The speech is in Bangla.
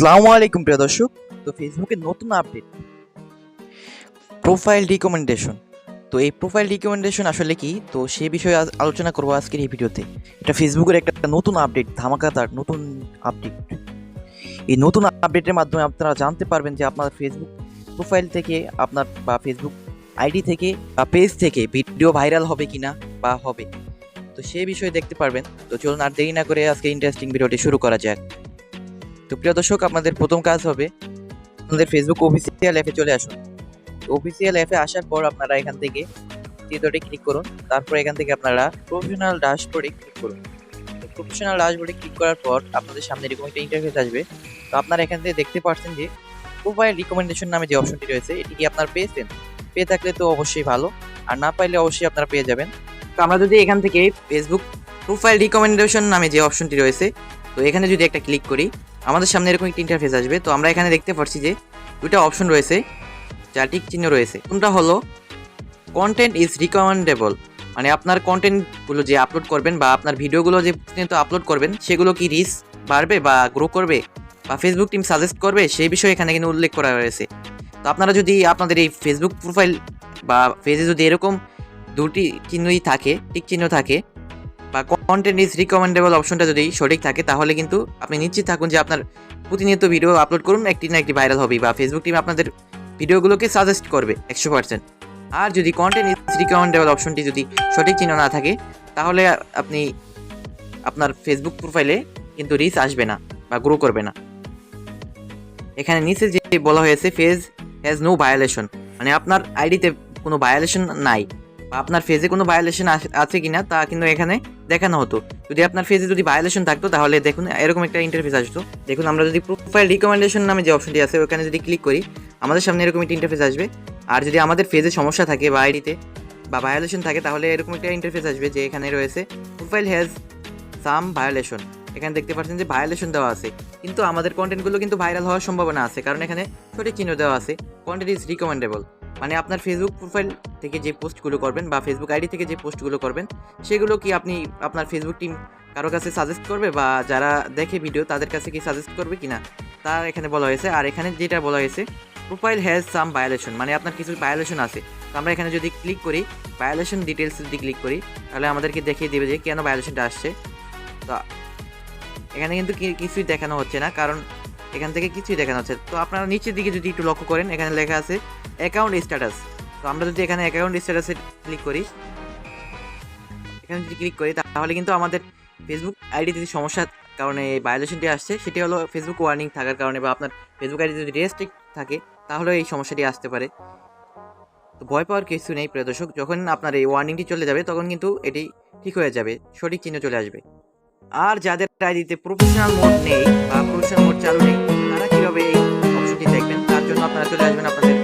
আসসালামু আলাইকুম প্রিয় দর্শক। তো ফেসবুকের নতুন আপডেট প্রোফাইল রিকমেন্ডেশন। তো এই প্রোফাইল রিকমেন্ডেশন আসলে কি, তো সে বিষয়ে আলোচনা করবো আজকের এই ভিডিওতে। এটা ফেসবুকের একটা নতুন আপডেট, ধামাকাদার নতুন আপডেট। এই নতুন আপডেটের মাধ্যমে আপনারা জানতে পারবেন যে আপনার ফেসবুক প্রোফাইল থেকে আপনার বা ফেসবুক আইডি থেকে বা পেজ থেকে ভিডিও ভাইরাল হবে কিনা বা হবে, তো সে বিষয়ে দেখতে পারবেন। তো চলুন আর দেরি না করে আজকে ইন্টারেস্টিং ভিডিওটি শুরু করা যাক। তো প্রিয় দর্শক, আপনাদের প্রথম কাজ হবে আপনাদের ফেসবুক অফিসিয়াল অ্যাপে চলে আসুন। অফিসিয়াল অ্যাপে আসার পর আপনারা এখান থেকে চিত্রটি ক্লিক করুন। তারপর এখান থেকে আপনারা প্রফেশনাল ড্যাশবোর্ডে ক্লিক করুন। প্রফেশনাল ড্যাশবোর্ডে ক্লিক করার পর আপনাদের সামনে এরকম একটা ইন্টারফেস আসবে। তো আপনারা এখান থেকে দেখতে পাচ্ছেন যে প্রোফাইল রিকমেন্ডেশন নামে যে অপশনটি রয়েছে, এটি কি আপনার পেয়েছেন? পেয়ে থাকলে তো অবশ্যই ভালো, আর না পাইলে অবশ্যই আপনারা পেয়ে যাবেন। তো আমরা যদি এখান থেকে ফেসবুক প্রোফাইল রিকমেন্ডেশন নামে যে অপশনটি রয়েছে, তো এখানে যদি একটা ক্লিক করি, আমাদের সামনে এরকম একটা ইন্টারফেস আসবে। তো আমরা এখানে দেখতে পাচ্ছি যে দুটো অপশন রয়েছে, যা টিক চিহ্ন রয়েছে। কোনটা হলো কন্টেন্ট ইজ রিকমেন্ডেবল, মানে আপনার কন্টেন্টগুলো যে আপলোড করবেন বা আপনার ভিডিওগুলো যে প্রতিনিয়ত আপলোড করবেন, সেগুলো কি রিচ বাড়বে বা গ্রো করবে বা ফেসবুক টিম সাজেস্ট করবে, সেই বিষয়ে এখানে কিন্তু উল্লেখ করা রয়েছে। তো আপনারা যদি আপনাদের এই ফেসবুক প্রোফাইল বা পেজে যদি এরকম দুটি চিহ্নই থাকে, টিক চিহ্ন থাকে, বা কন্টেন্ট ইজ রিকমেন্ডেবল অপশনটা যদি সঠিক থাকে, তাহলে কিন্তু আপনি নিশ্চিত থাকুন যে আপনার প্রতিনিয়ত ভিডিও আপলোড করুন, একটি না একটি ভাইরাল হবে বা ফেসবুক টিম আপনাদের ভিডিওগুলোকে সাজেস্ট করবে 100%। আর যদি কন্টেন্ট ইজ রিকমেন্ডেবল অপশনটি যদি সঠিক চিহ্ন না থাকে, তাহলে আপনি আপনার ফেসবুক প্রোফাইলে কিন্তু রিচ আসবে না বা গ্রো করবে না। এখানে নিচে যে বলা হয়েছে ফেজ হ্যাজ নো ভায়োলেশন, মানে আপনার আইডিতে কোনো ভায়োলেশন নাই বা আপনার ফেজে কোনো ভায়োলেশন আছে কিনা তা কিন্তু এখানে দেখানো হতো। যদি আপনার ফেজে যদি ভায়োলেশন থাকতো, তাহলে দেখুন এরকম একটা ইন্টারফেস আসতো। দেখুন, আমরা যদি প্রোফাইল রিকমেন্ডেশন নামে যে অপশনটি আছে ওখানে যদি ক্লিক করি, আমাদের সামনে এরকম একটা ইন্টারফেস আসবে। আর যদি আমাদের ফেজে সমস্যা থাকে বা আইডিতে বা ভায়োলেশন থাকে, তাহলে এরকম একটা ইন্টারফেস আসবে যে এখানে রয়েছে প্রোফাইল হ্যাজ সাম ভায়োলেশন। এখানে দেখতে পাচ্ছেন যে ভায়োলেশন দেওয়া আছে, কিন্তু আমাদের কন্টেন্টগুলো কিন্তু ভাইরাল হওয়ার সম্ভাবনা আছে, কারণ এখানে সঠিক চিহ্ন দেওয়া আছে কন্টেন্ট ইজ রিকমেন্ডেবল। মানে আপনার ফেসবুক প্রোফাইল থেকে যে পোস্টগুলো করবেন বা ফেসবুক আইডি থেকে যে পোস্টগুলো করবেন, সেগুলো কি আপনি আপনার ফেসবুক টিম কারো কাছে সাজেস্ট করবে বা যারা দেখে ভিডিও তাদের কাছে কি সাজেস্ট করবে কিনা, তা এখানে বলা হয়েছে। আর এখানে যেটা বলা হয়েছে প্রোফাইল হ্যাজ সাম ভায়োলেশন, মানে আপনার কিছু ভায়োলেশন আছে। তো আমরা এখানে যদি ক্লিক করি, ভায়োলেশন ডিটেলস যদি ক্লিক করি, তাহলে আমাদেরকে দেখিয়ে দেবে যে কেন ভায়োলেশনটা আসছে। তো এখানে কিন্তু কিছুই দেখানো হচ্ছে না, কারণ এখান থেকে কিছুই দেখানো হচ্ছে। তো আপনারা নিচের দিকে যদি একটু লক্ষ্য করেন, এখানে লেখা আছে অ্যাকাউন্ট স্ট্যাটাস। তো আমরা যদি এখানে অ্যাকাউন্ট স্ট্যাটাসে ক্লিক করি, এখানে যদি ক্লিক করি, তাহলে কিন্তু আমাদের ফেসবুক আইডিতে যে সমস্যার কারণে এই ভায়োলেশনটি আসছে, সেটি হলো ফেসবুক ওয়ার্নিং থাকার কারণে বা আপনার ফেসবুক আইডি যদি রেস্ট্রিক্ট থাকে, তাহলে এই সমস্যাটি আসতে পারে। তো ভয় পাওয়ার কিছু নেই প্রিয় দর্শক, যখন আপনার এই ওয়ার্নিংটি চলে যাবে, তখন কিন্তু এটি ঠিক হয়ে যাবে, সঠিক চিহ্ন চলে আসবে। আর যাদের আইডিতে প্রফেশনাল মোড নেই বা প্রফেশনাল মোড চালু নেই, তারা কীভাবে এই অপশনটি দেখবেন, তার জন্য আপনারা চলে আসবেন আপনাদের